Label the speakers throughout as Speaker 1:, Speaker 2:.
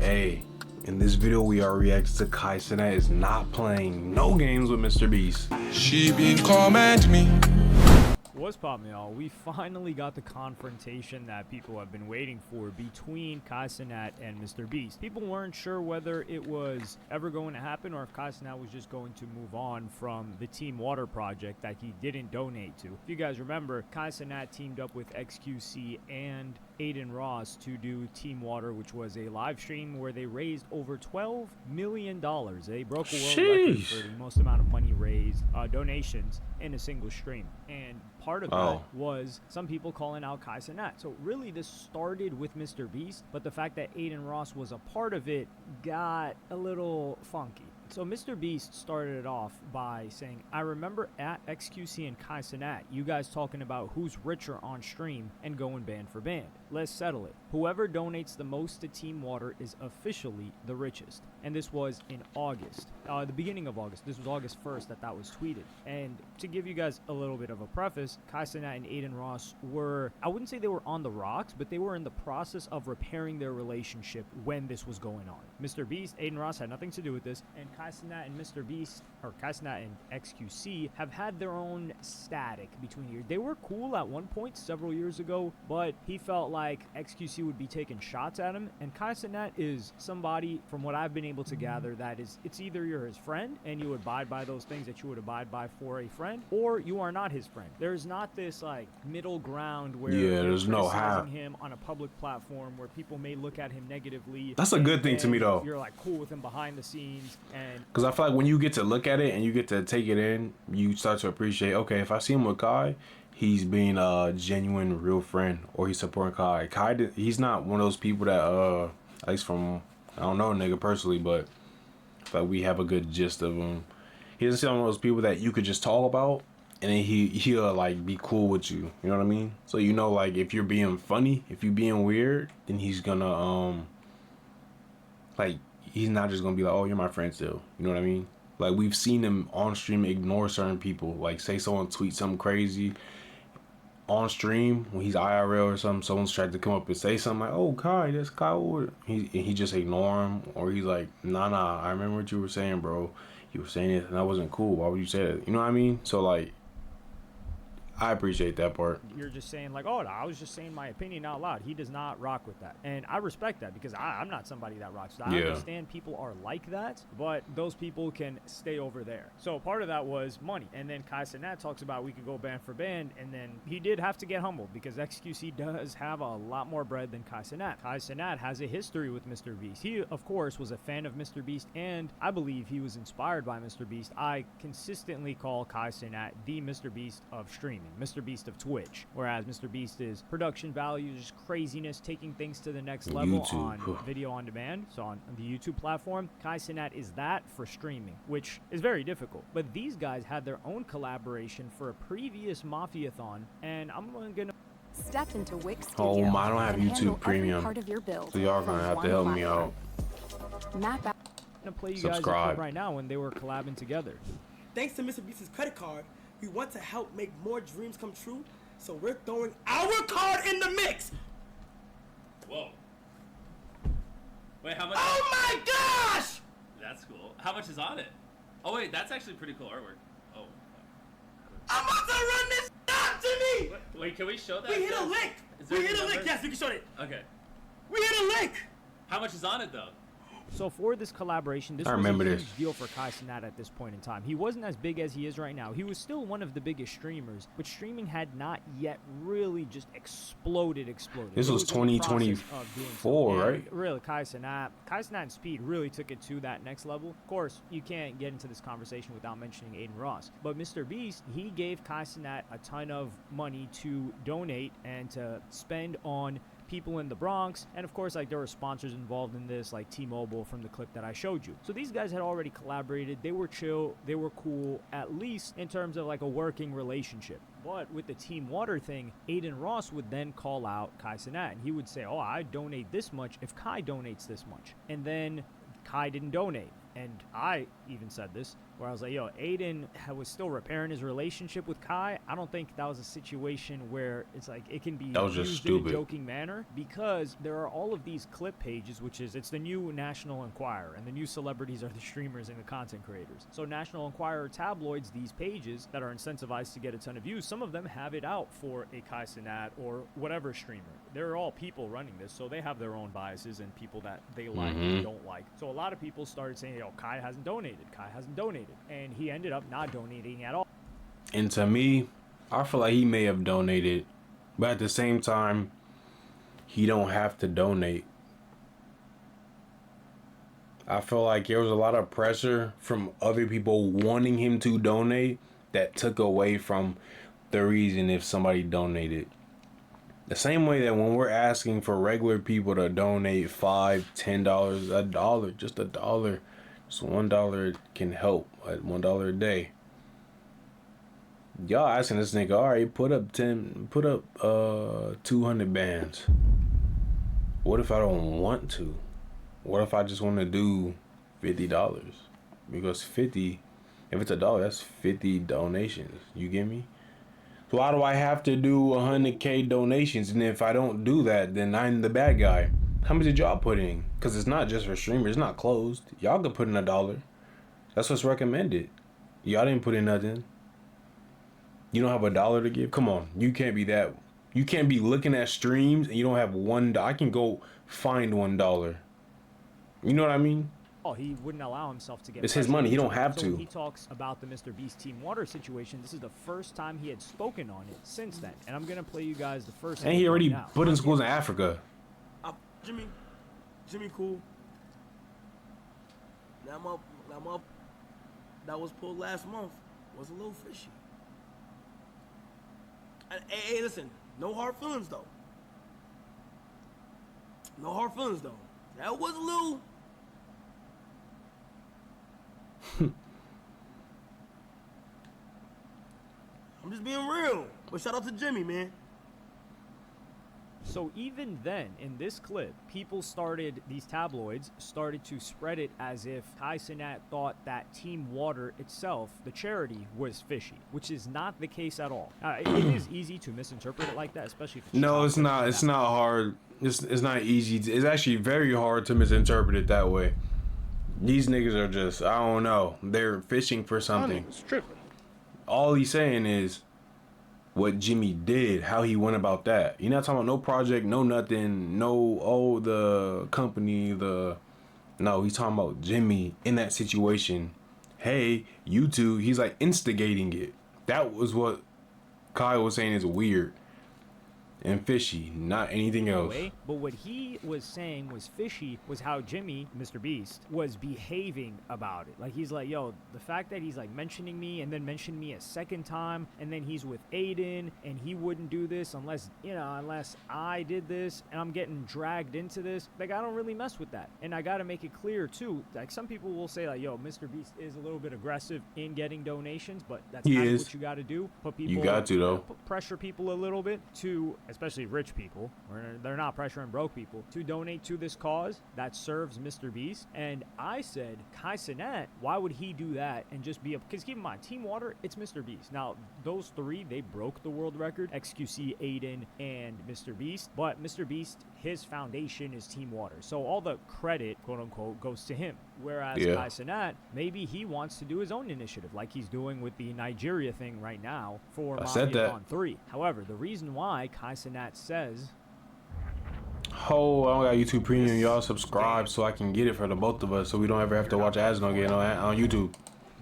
Speaker 1: Hey, in this video we are reacting to Kai Cenat is not playing no games with Mr. Beast.
Speaker 2: She been comment me.
Speaker 3: What's poppin', y'all? We finally got the confrontation that people have been waiting for between Kai Cenat and Mr.Beast. People weren't sure whether it was ever going to happen or if Kai Cenat was just going to move on from the Team Water project that he didn't donate to. If you guys remember, Kai Cenat teamed up with XQC and Aiden Ross to do Team Water, which was a live stream where they raised over $12 million. They broke a world record for the most amount of money raised, donations in a single stream. And part of that was some people calling out Kai Cenat. So really this started with Mr. Beast, but the fact that Aiden Ross was a part of it got a little funky. So Mr. Beast started it off by saying, I remember at XQC and Kai Cenat, you guys talking about who's richer on stream and going band for band. Let's settle it. Whoever donates the most to Team Water is officially the richest. And this was in August, the beginning of August. This was August 1st that was tweeted. And to give you guys a little bit of a preface, Kai Cenat and Aiden Ross were, I wouldn't say they were on the rocks, but they were in the process of repairing their relationship when this was going on. Mr. Beast, Aiden Ross had nothing to do with this, and Kai Cenat and Mr. Beast, or Kai Cenat and XQC, have had their own static between here. They were cool at one point several years ago, but he felt like XQC would be taking shots at him, and Kai Cenat is somebody, from what I've been able to gather, that is, it's either you're his friend and you abide by those things that you would abide by for a friend, or you are not his friend. There's not this like middle ground where
Speaker 1: there's no
Speaker 3: criticizing him on a public platform where people may look at him negatively.
Speaker 1: That's a good thing to me though.
Speaker 3: You're like cool with him behind the scenes, and
Speaker 1: because I feel like when you get to look at it and you get to take it in, you start to appreciate, okay, if I see him with Kai, he's being a genuine real friend, or he's supporting Kai. He's not one of those people that at least from, I don't know nigga personally, but like we have a good gist of him. He doesn't seem one of those people that you could just talk about and then he'll like be cool with you. You know what I mean? So you know, like if you're being funny, if you're being weird, then he's gonna like he's not just gonna be like, oh, you're my friend still. You know what I mean? Like we've seen him on stream ignore certain people. Like say someone tweets something crazy on stream when he's IRL or something, someone's tried to come up and say something like, oh, Kai, that's Kai Wood. He just ignore him, or he's like, nah, I remember what you were saying, bro. You were saying it and that wasn't cool. Why would you say that? You know what I mean? So like, I appreciate that part.
Speaker 3: You're just saying like, oh, I was just saying my opinion out loud. He does not rock with that. And I respect that because I'm not somebody that rocks with that. I understand people are like that, but those people can stay over there. So part of that was money. And then Kai Cenat talks about we could go band for band. And then he did have to get humbled because XQC does have a lot more bread than Kai Cenat. Kai Cenat has a history with Mr. Beast. He, of course, was a fan of Mr. Beast, and I believe he was inspired by Mr. Beast. I consistently call Kai Cenat the Mr. Beast of streaming. Mr. Beast of Twitch, whereas Mr. Beast is production values, just craziness, taking things to the next level on video on demand, so on the YouTube platform. Kai Cenat is that for streaming, which is very difficult. But these guys had their own collaboration for a previous Mafiathon, and I'm gonna
Speaker 4: step into Wix Studio.
Speaker 1: Oh my, I don't have YouTube Premium,
Speaker 4: part of your build,
Speaker 1: so y'all gonna have to help me out.
Speaker 4: Map out.
Speaker 3: I'm gonna play you guys a clip right now when they were collabing together.
Speaker 5: Thanks to Mr. Beast's credit card, we want to help make more dreams come true, so we're throwing our card in the mix.
Speaker 6: Whoa. Wait, how much?
Speaker 5: Oh my gosh!
Speaker 6: That's cool. How much is on it? Oh wait, that's actually pretty cool artwork. Oh.
Speaker 5: I'm about to run this up to me!
Speaker 6: Wait, can we show that?
Speaker 5: We hit a lick! We hit a lick, yes, we can show it.
Speaker 6: Okay.
Speaker 5: We hit a lick!
Speaker 6: How much is on it though?
Speaker 3: So for this collaboration, this was a huge deal for Kai Cenat at this point in time. He wasn't as big as he is right now. He was still one of the biggest streamers, but streaming had not yet really just exploded.
Speaker 1: This was 2024, right?
Speaker 3: Really, Kai Cenat and Speed really took it to that next level. Of course, you can't get into this conversation without mentioning Aiden Ross. But Mr. Beast, he gave Kai Cenat a ton of money to donate and to spend on people in the Bronx, and of course like there were sponsors involved in this like T-Mobile from the clip that I showed you. So these guys had already collaborated. They were chill, they were cool, at least in terms of like a working relationship. But with the Team Water thing, Aiden Ross would then call out Kai Cenat and he would say, oh, I donate this much if Kai donates this much, and then Kai didn't donate. And I even said this, where I was like, yo, Aiden was still repairing his relationship with Kai. I don't think that was a situation where it's like it can be
Speaker 1: That was just
Speaker 3: used
Speaker 1: stupid.
Speaker 3: in a joking manner, because there are all of these clip pages, which is, it's the new National Enquirer, and the new celebrities are the streamers and the content creators. So National Enquirer tabloids, these pages that are incentivized to get a ton of views, some of them have it out for a Kai Cenat or whatever streamer. They're all people running this, so they have their own biases and people that they like and don't like. So a lot of people started saying, yo, Kai hasn't donated, and he ended up not donating at all.
Speaker 1: And to me, I feel like he may have donated, but at the same time, he don't have to donate. I feel like there was a lot of pressure from other people wanting him to donate that took away from the reason if somebody donated. The same way that when we're asking for regular people to donate $5, $10, $1, just $1, just $1 can help at $1 a day. Y'all asking this nigga, all right, put up 200 bands. What if I don't want to? What if I just want to do $50? Because 50, if it's $1, that's 50 donations. You get me? So why do I have to do 100K donations? And if I don't do that, then I'm the bad guy. How much did y'all put in? Because it's not just for streamers. It's not closed. Y'all could put in $1. That's what's recommended. Y'all didn't put in nothing. You don't have $1 to give? Come on. You can't be that. You can't be looking at streams and you don't have $1. I can go find $1. You know what I mean?
Speaker 3: Oh, he wouldn't allow himself to get.
Speaker 1: It's his money. He don't have
Speaker 3: so
Speaker 1: to.
Speaker 3: When he talks about the Mr.Beast Team Water situation, this is the first time he had spoken on it since then. And I'm gonna play you guys the first.
Speaker 1: And he already
Speaker 3: now.
Speaker 1: put in schools in Africa.
Speaker 5: Jimmy cool. That was pulled last month was a little fishy. Hey, listen, no hard feelings though. No hard feelings though. That was a little. I'm just being real. But shout out to Jimmy, man.
Speaker 3: So even then, in this clip, these tabloids started to spread it as if Kai Cenat thought that Team Water itself, the charity, was fishy, which is not the case at all. It is easy to misinterpret it like that, especially if it's
Speaker 1: No, it's not. It's not hard. It's not easy. It's actually very hard to misinterpret it that way. These niggas are just, I don't know. They're fishing for something.
Speaker 7: It's tripping.
Speaker 1: All he's saying is what Jimmy did, how he went about that. You're not talking about no project, no nothing, no, the company, no, he's talking about Jimmy in that situation. Hey, you two, he's like instigating it. That was what Kai was saying is weird and fishy, not anything else.
Speaker 3: But what he was saying was fishy was how Jimmy, Mr. Beast, was behaving about it. Like, he's like, yo, the fact that he's like mentioning me and then mentioned me a second time, and then he's with Aiden and he wouldn't do this unless I did this, and I'm getting dragged into this. Like, I don't really mess with that. And I gotta make it clear too, like, some people will say like, yo, Mr. Beast is a little bit aggressive in getting donations, but that's kind of what you gotta do. Put people,
Speaker 1: you got to though.
Speaker 3: Pressure people a little bit to, especially rich people, or they're not pressuring broke people, to donate to this cause that serves Mr. Beast. And I said, Kai Cenat, why would he do that and just be because keep in mind, Team Water, it's Mr. Beast. Now, those three, they broke the world record, XQC, Aiden, and Mr. Beast. But Mr. Beast, his foundation is Team Water. So all the credit, quote unquote, goes to him. Whereas Kai Cenat, maybe he wants to do his own initiative, like he's doing with the Nigeria thing right now for Mafia 3. However, the reason why Kai Cenat says,
Speaker 1: oh, I don't got YouTube Premium, y'all subscribe so I can get it for the both of us so we don't ever have to watch ads again on YouTube.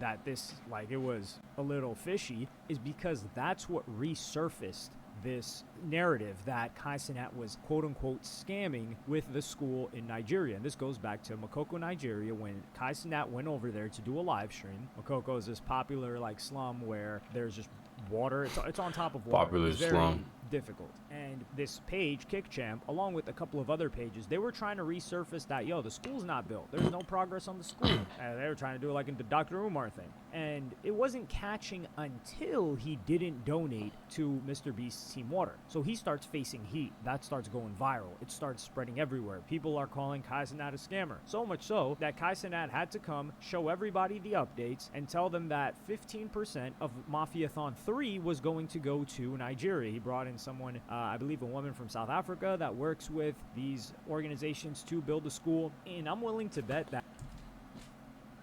Speaker 3: That this, like, it was a little fishy, is because that's what resurfaced this narrative that Kai Cenat was quote-unquote scamming with the school in Nigeria. And this goes back to Makoko, Nigeria, when Kai Cenat went over there to do a live stream. Makoko is this popular like slum where there's just water. It's on top of water.
Speaker 1: Popular
Speaker 3: it's very
Speaker 1: slum.
Speaker 3: difficult. And this page, KickChamp, along with a couple of other pages, they were trying to resurface that, yo, the school's not built. There's no progress on the school. They were trying to do it like in the Dr. Umar thing. And it wasn't catching until he didn't donate to Mr. Beast's Team Water. So he starts facing heat. That starts going viral. It starts spreading everywhere. People are calling Kai Cenat a scammer. So much so that Kai Cenat had to come, show everybody the updates, and tell them that 15% of Mafiathon 3 was going to go to Nigeria. He brought in someone, I believe a woman from South Africa that works with these organizations to build a school. And I'm willing to bet that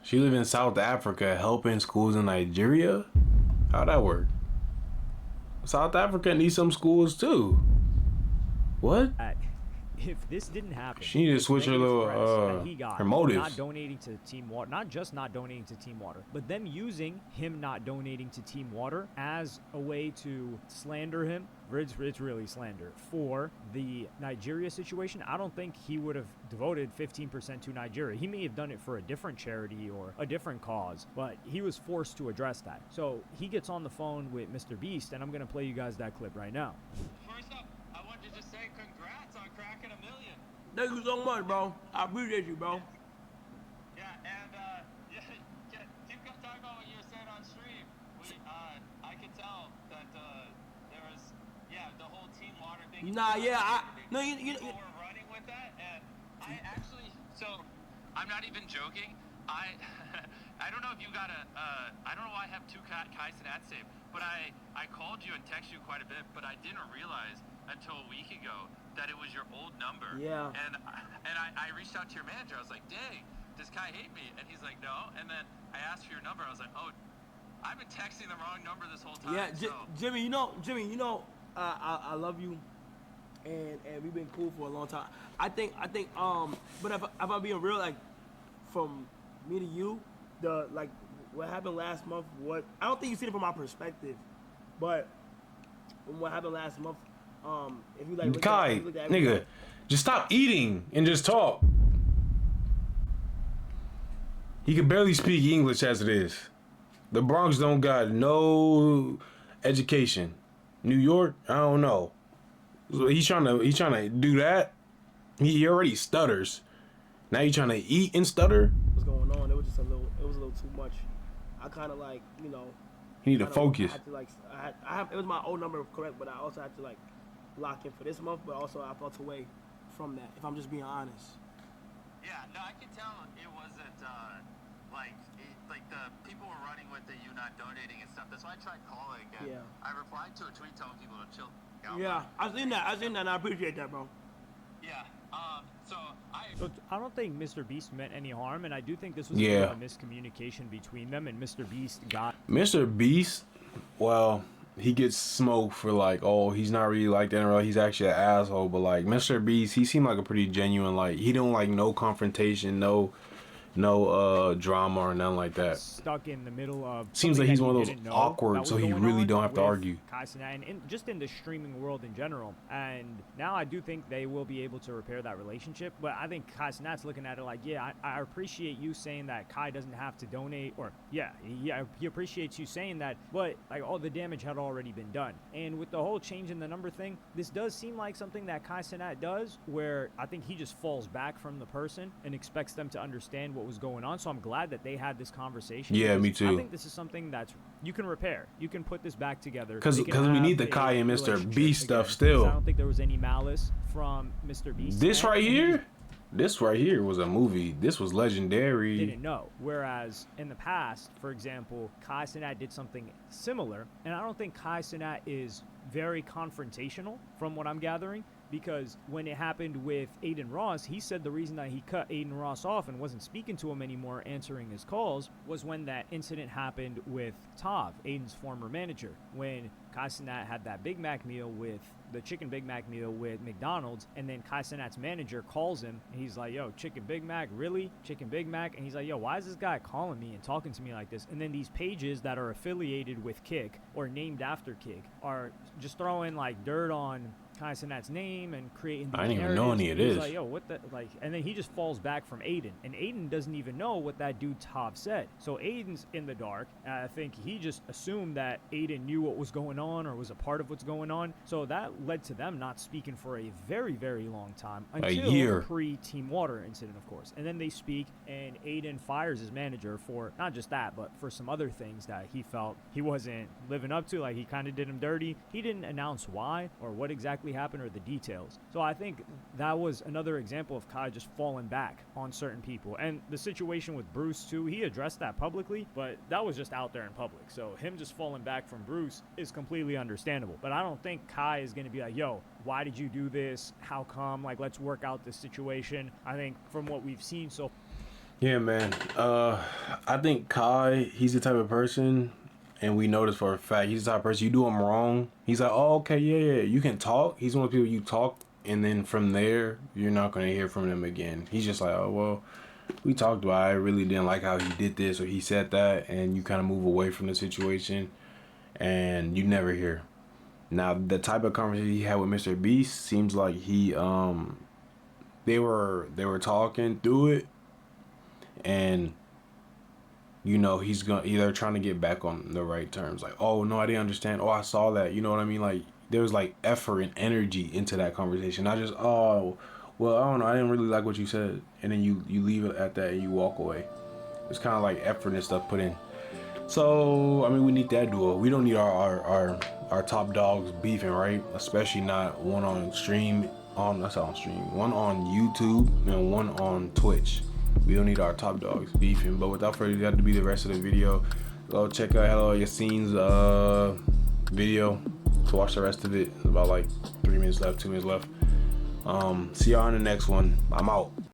Speaker 1: She live in South Africa helping schools in Nigeria? How'd that work? South Africa needs some schools too. What?
Speaker 3: if this didn't happen,
Speaker 1: She need to switch her little her motives.
Speaker 3: Not donating to Team Water, not just not donating to Team Water, but them using him not donating to Team Water as a way to slander him. It's really slander for the Nigeria situation. I don't think he would have devoted 15% to Nigeria. He may have done it for a different charity or a different cause, but he was forced to address that. So he gets on the phone with Mr. Beast, and I'm gonna play you guys that clip right now.
Speaker 7: First up, I want to just say congrats on cracking 1 million.
Speaker 5: Thank you so much, bro. I appreciate you, bro.
Speaker 7: Yeah, and keep talking about what you were saying on stream. I could tell that there was, the whole Team Water thing.
Speaker 5: Nah, yeah,
Speaker 7: People were running with that, and I actually, so I'm not even joking. I don't know if you got I don't know why I have two Kai Cenat saved, but I called you and texted you quite a bit, but I didn't realize until a week ago that it was your old number.
Speaker 5: Yeah.
Speaker 7: And I reached out to your manager. I was like, dang, does Kai hate me? And he's like, no. And then I asked for your number. I was like, oh, I've been texting the wrong number this whole time.
Speaker 5: Yeah,
Speaker 7: so.
Speaker 5: Jimmy, I love you, and we've been cool for a long time. I think, but if I'm being real, like, from me to you, what happened last month, I don't think you see it from my perspective, but from what happened last month, if you like,
Speaker 1: Kai, nigga, just stop eating and just talk. He can barely speak English as it is. The Bronx don't got no education. New York, I don't know. So he's trying to do that. He already stutters. Now you trying to eat and stutter?
Speaker 5: What's going on? It was a little too much. I kind of like,
Speaker 1: You need to focus.
Speaker 5: It was my old number, correct, but I also had to like lock in for this month, but also I felt away from that, if I'm just being honest.
Speaker 7: Yeah, no, I can tell it wasn't like the people were running with the you not donating and stuff. That's why I tried calling. And
Speaker 5: Yeah.
Speaker 7: I replied to a tweet telling people to chill out.
Speaker 5: Yeah, I seen that, and I appreciate that, bro.
Speaker 7: Yeah. So
Speaker 3: I don't think Mr. Beast meant any harm, and I do think this was
Speaker 1: Yeah.
Speaker 3: a miscommunication between them, and Mr. Beast got
Speaker 1: Mr. Beast, well, he gets smoked for like, oh, he's not really like that in real life. He's actually an asshole. But like Mr. Beast, he seemed like a pretty genuine, like he don't like no confrontation, no drama or nothing like that.
Speaker 3: stuck in the middle of
Speaker 1: Seems
Speaker 3: something
Speaker 1: like he's
Speaker 3: that
Speaker 1: one
Speaker 3: he
Speaker 1: of those
Speaker 3: didn't know
Speaker 1: awkward,
Speaker 3: that was
Speaker 1: so he
Speaker 3: going
Speaker 1: really
Speaker 3: on
Speaker 1: don't have to
Speaker 3: with
Speaker 1: argue.
Speaker 3: Kai Cenat and just in the streaming world in general. And now I do think they will be able to repair that relationship. But I think Kai Cenat's looking at it like, yeah, I appreciate you saying that Kai doesn't have to donate, or he appreciates you saying that, but like all the damage had already been done. And with the whole change in the number thing, this does seem like something that Kai Cenat does, where I think he just falls back from the person and expects them to understand what was going on. So I'm glad that they had this conversation.
Speaker 1: Yeah, me
Speaker 3: because
Speaker 1: too.
Speaker 3: I think this is something that's you can repair. You can put this back together.
Speaker 1: Because
Speaker 3: They can
Speaker 1: we
Speaker 3: have
Speaker 1: need the
Speaker 3: a
Speaker 1: Kai and Mr.
Speaker 3: relationship
Speaker 1: Beast stuff
Speaker 3: again.
Speaker 1: still.
Speaker 3: I don't think there was any malice from Mr. Beast.
Speaker 1: This
Speaker 3: and
Speaker 1: right
Speaker 3: he
Speaker 1: here? This right here was a movie. This was legendary.
Speaker 3: didn't know. Whereas in the past, for example, Kai Cenat did something similar, and I don't think Kai Cenat is very confrontational from what I'm gathering, because when it happened with Aiden Ross, he said the reason that he cut Aiden Ross off and wasn't speaking to him anymore, answering his calls, was when that incident happened with Tav, Aiden's former manager, when Kai Cenat had that Big Mac meal with the chicken Big Mac meal with McDonald's, and then Kai Cenat's manager calls him, and he's like, yo, chicken Big Mac, really? Chicken Big Mac? And he's like, yo, why is this guy calling me and talking to me like this? And then these pages that are affiliated with Kick or named after Kick are just throwing like dirt on Kai Cenat's name and creating these
Speaker 1: I didn't even know
Speaker 3: narratives.
Speaker 1: any of
Speaker 3: He was
Speaker 1: this.
Speaker 3: like, yo, what the, like, and then he just falls back from Aiden, and Aiden doesn't even know what that dude Top said. So Aiden's in the dark. I think he just assumed that Aiden knew what was going on or was a part of what's going on. So that led to them not speaking for a very, very long time until
Speaker 1: year.
Speaker 3: pre-Team Water incident, of course. And then they speak, and Aiden fires his manager for not just that, but for some other things that he felt he wasn't living up to. Like, he kind of did him dirty. He didn't announce why or what exactly happened or the details. So I think that was another example of Kai just falling back on certain people. And the situation with Bruce too, he addressed that publicly, but that was just out there in public. So him just falling back from Bruce is completely understandable. But I don't think Kai is going to be like, yo, why did you do this? How come? Like, let's work out this situation. I think from what we've seen so
Speaker 1: Yeah, man. I think Kai, he's the type of person, and we know this for a fact, he's the type of person, you do him wrong, he's like, oh, okay, yeah, you can talk. He's one of the people you talk, and then from there, you're not going to hear from him again. He's just like, oh, well, we talked about it. I really didn't like how he did this or he said that, and you kind of move away from the situation, and you never hear. Now, the type of conversation he had with Mr. Beast seems like he, they were talking through it, and you know, he's gonna either trying to get back on the right terms. Like, oh no, I didn't understand. Oh, I saw that. You know what I mean? Like, there was like effort and energy into that conversation. Not just, oh, well, I don't know, I didn't really like what you said, and then you leave it at that and you walk away. It's kind of like effort and stuff put in. So I mean, we need that duo. We don't need our top dogs beefing, right? Especially not one on stream, one on YouTube and one on Twitch. We don't need our top dogs beefing. But without further ado, that to be the rest of the video. Go check out Hello Yassine's video to watch the rest of it. About like 3 minutes left, 2 minutes left. See y'all on the next one. I'm out.